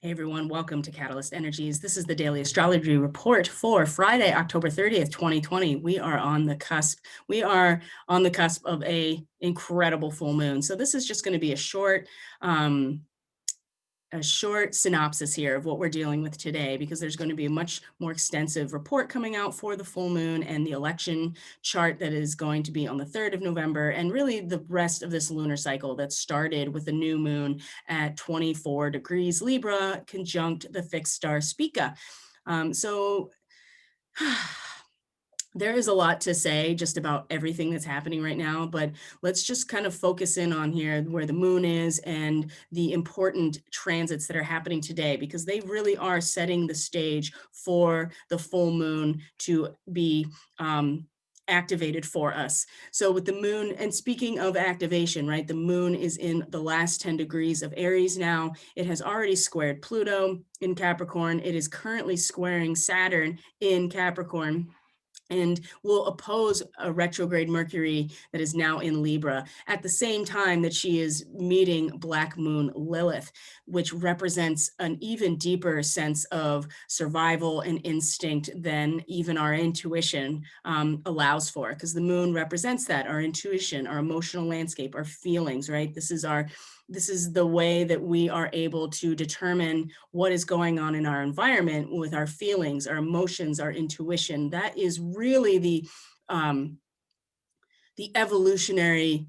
Hey everyone, welcome to Catalyst Energies. This is the daily astrology report for Friday, October 30th, 2020. We are on the cusp. We are on the cusp of a incredible full moon. So this is just going to be a short synopsis here of what we're dealing with today, because there's going to be a much more extensive report coming out for the full moon and the election chart that is going to be on the 3rd of November, and really the rest of this lunar cycle that started with the new moon at 24 degrees Libra conjunct the fixed star Spica. So there is a lot to say just about everything that's happening right now, but let's just kind of focus in on here where the moon is and the important transits that are happening today, because they really are setting the stage for the full moon to be activated for us. So with the moon, and speaking of activation, right, the moon is in the last 10 degrees of Aries now. It has already squared Pluto in Capricorn. It is currently squaring Saturn in Capricorn, and will oppose a retrograde Mercury that is now in Libra at the same time that she is meeting Black Moon Lilith, which represents an even deeper sense of survival and instinct than even our intuition allows for, because the moon represents that, our intuition, our emotional landscape, our feelings, right? This is the way that we are able to determine what is going on in our environment with our feelings, our emotions, our intuition. That is really the evolutionary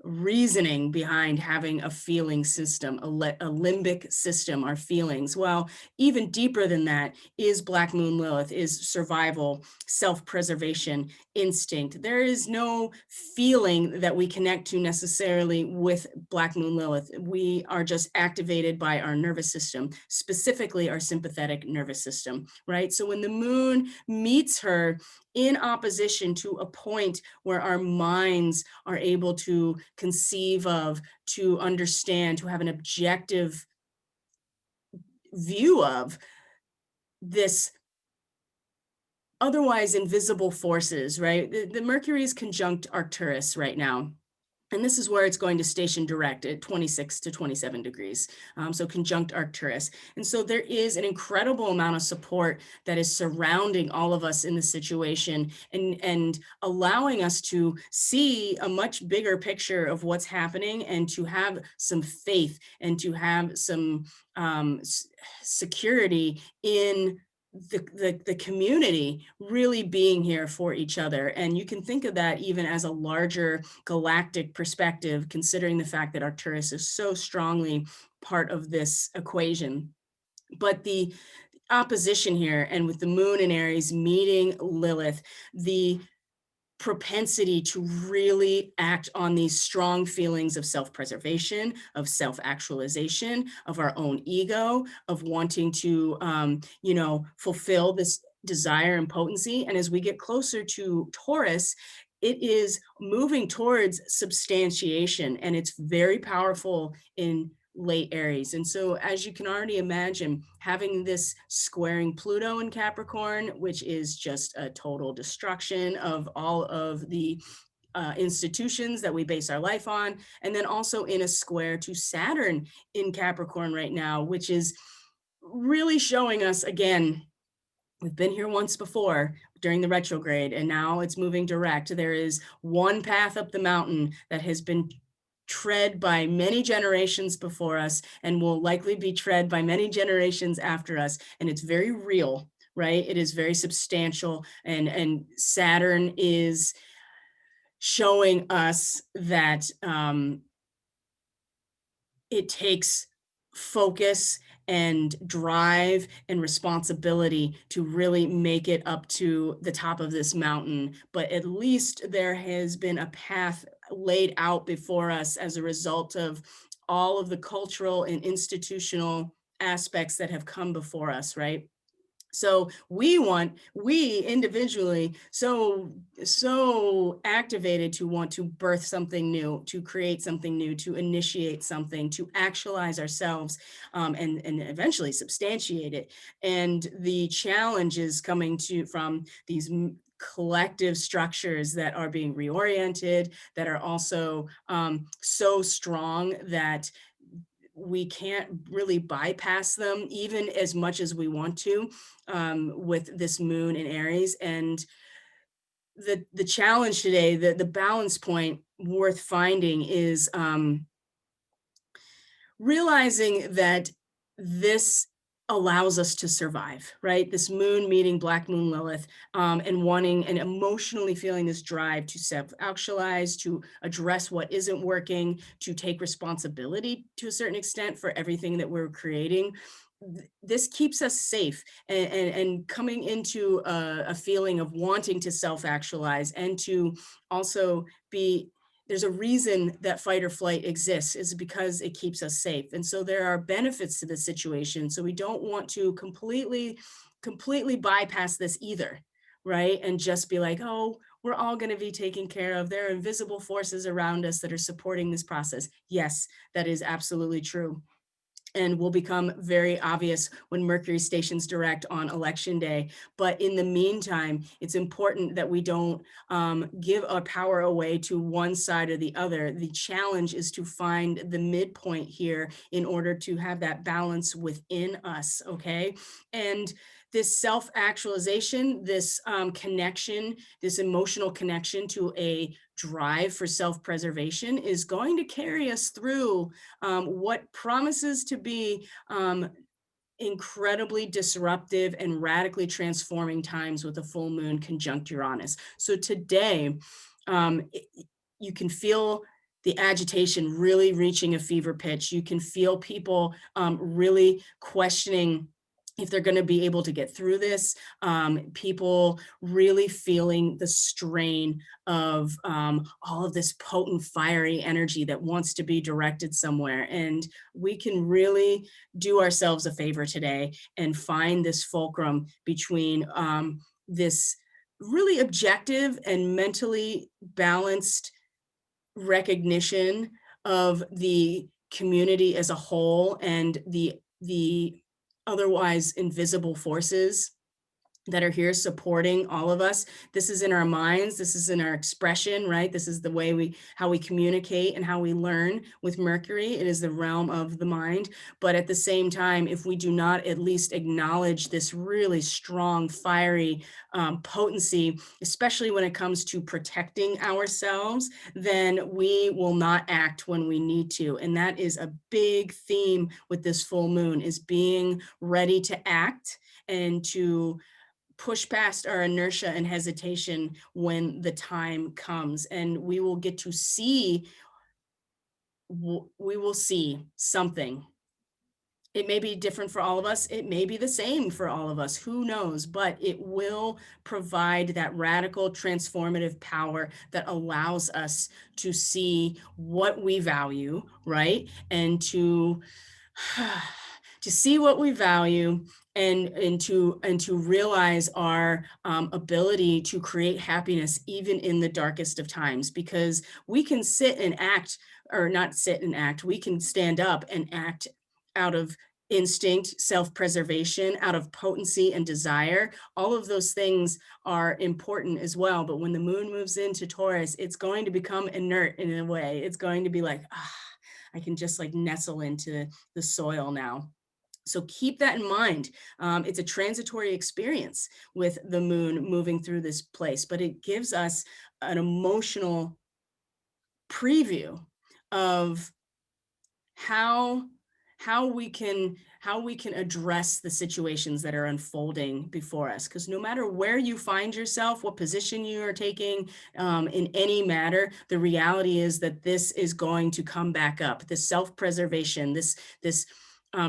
reasoning behind having a feeling system, a limbic system, our feelings. Well, even deeper than that is Black Moon Lilith, is survival, self-preservation, instinct. There is no feeling that we connect to necessarily with Black Moon Lilith. We are just activated by our nervous system, specifically our sympathetic nervous system, right? So when the moon meets her in opposition to a point where our minds are able to conceive of, to understand, to have an objective view of this otherwise invisible forces, right? The Mercury is conjunct Arcturus right now. And this is where it's going to station direct at 26 to 27 degrees. So conjunct Arcturus. And so there is an incredible amount of support that is surrounding all of us in the situation, and allowing us to see a much bigger picture of what's happening, and to have some faith, and to have some security in the community really being here for each other. And you can think of that even as a larger galactic perspective, considering the fact that Arcturus is so strongly part of this equation. But the opposition here, and with the moon in Aries meeting Lilith, the propensity to really act on these strong feelings of self-preservation, of self-actualization, of our own ego, of wanting to, fulfill this desire and potency. And as we get closer to Taurus, it is moving towards substantiation, and it's very powerful in late Aries. And so, as you can already imagine, having this squaring Pluto in Capricorn, which is just a total destruction of all of the institutions that we base our life on, and then also in a square to Saturn in Capricorn right now, which is really showing us, again, we've been here once before during the retrograde, and now it's moving direct. There is one path up the mountain that has been tread by many generations before us, and will likely be tread by many generations after us. And it's very real, right? It is very substantial. And Saturn is showing us that it takes focus and drive and responsibility to really make it up to the top of this mountain. But at least there has been a path laid out before us as a result of all of the cultural and institutional aspects that have come before us, right? So we individually, so activated to want to birth something new, to create something new, to initiate something, to actualize ourselves, and eventually substantiate it. And the challenge is coming from these collective structures that are being reoriented, that are also so strong that we can't really bypass them even as much as we want to, with this moon in Aries. And the challenge today, the balance point worth finding is, realizing that this allows us to survive, right? This moon meeting Black Moon Lilith, and wanting and emotionally feeling this drive to self-actualize, to address what isn't working, to take responsibility to a certain extent for everything that we're creating. This keeps us safe, and coming into a feeling of wanting to self-actualize and to also be, there's a reason that fight or flight exists, is because it keeps us safe. And so there are benefits to the situation. So we don't want to completely bypass this either, right? And just be like, oh, we're all going to be taken care of. There are invisible forces around us that are supporting this process. Yes, that is absolutely true, and will become very obvious when Mercury stations direct on election day. But in the meantime, it's important that we don't give our power away to one side or the other. The challenge is to find the midpoint here in order to have that balance within us, okay? And this self-actualization, this connection, this emotional connection to a drive for self-preservation is going to carry us through what promises to be incredibly disruptive and radically transforming times with a full moon conjunct Uranus. So today, you can feel the agitation really reaching a fever pitch. You can feel people really questioning if they're going to be able to get through this. People really feeling the strain of all of this potent, fiery energy that wants to be directed somewhere. And we can really do ourselves a favor today and find this fulcrum between this really objective and mentally balanced recognition of the community as a whole and the otherwise invisible forces that are here supporting all of us. This is in our minds, this is in our expression, right? This is the way how we communicate and how we learn with Mercury. It is the realm of the mind. But at the same time, if we do not at least acknowledge this really strong, fiery potency, especially when it comes to protecting ourselves, then we will not act when we need to. And that is a big theme with this full moon, is being ready to act and to push past our inertia and hesitation when the time comes. And we will get to see, we will see something. It may be different for all of us. It may be the same for all of us. Who knows? But it will provide that radical transformative power that allows us to see what we value, right? And to see what we value, and to realize our ability to create happiness even in the darkest of times, because we can sit and act, or not sit and act, we can stand up and act out of instinct, self-preservation, out of potency and desire. All of those things are important as well. But when the moon moves into Taurus, it's going to become inert in a way. It's going to be like, I can just like nestle into the soil now. So keep that in mind. It's a transitory experience with the moon moving through this place, but it gives us an emotional preview of how we can address the situations that are unfolding before us. Because no matter where you find yourself, what position you are taking in any matter, the reality is that this is going to come back up. This self-preservation, this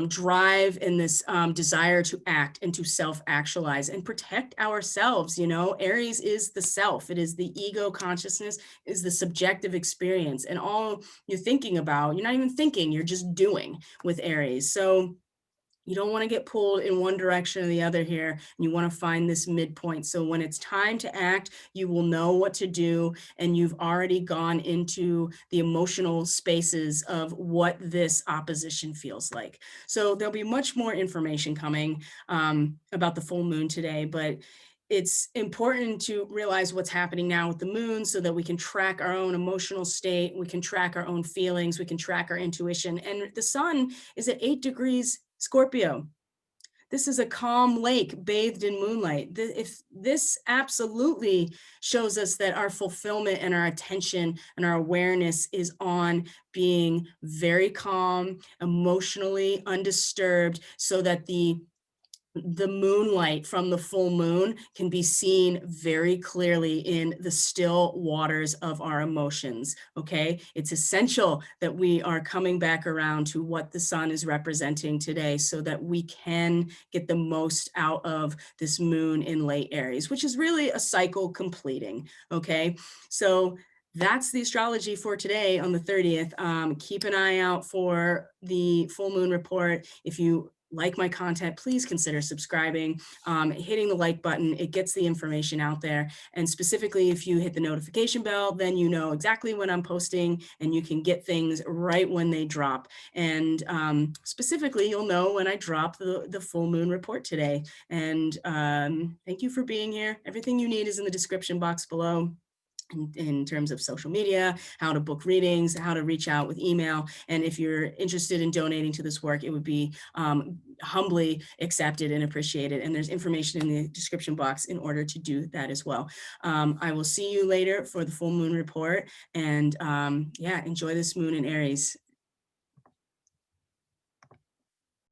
drive, and this desire to act and to self-actualize and protect ourselves. You know, Aries is the self. It is the ego consciousness, is the subjective experience, and all you're thinking about, you're not even thinking, you're just doing with Aries. So you don't want to get pulled in one direction or the other here. You want to find this midpoint. So when it's time to act, you will know what to do, and you've already gone into the emotional spaces of what this opposition feels like. So there'll be much more information coming about the full moon today, but it's important to realize what's happening now with the moon so that we can track our own emotional state, we can track our own feelings, we can track our intuition. And the sun is at 8 degrees Scorpio. This is a calm lake bathed in moonlight. If this absolutely shows us that our fulfillment and our attention and our awareness is on being very calm, emotionally undisturbed, so that the moonlight from the full moon can be seen very clearly in the still waters of our emotions. Okay, it's essential that we are coming back around to what the sun is representing today so that we can get the most out of this moon in late Aries, which is really a cycle completing. Okay, so that's the astrology for today on the 30th. Keep an eye out for the full moon report. If you like my content, please consider subscribing, hitting the like button. It gets the information out there. And specifically, if you hit the notification bell, then you know exactly when I'm posting and you can get things right when they drop. And specifically, you'll know when I drop the full moon report today. And thank you for being here. Everything you need is in the description box below. In terms of social media, how to book readings, how to reach out with email. And if you're interested in donating to this work, it would be humbly accepted and appreciated. And there's information in the description box in order to do that as well. I will see you later for the full moon report. And yeah, enjoy this moon in Aries.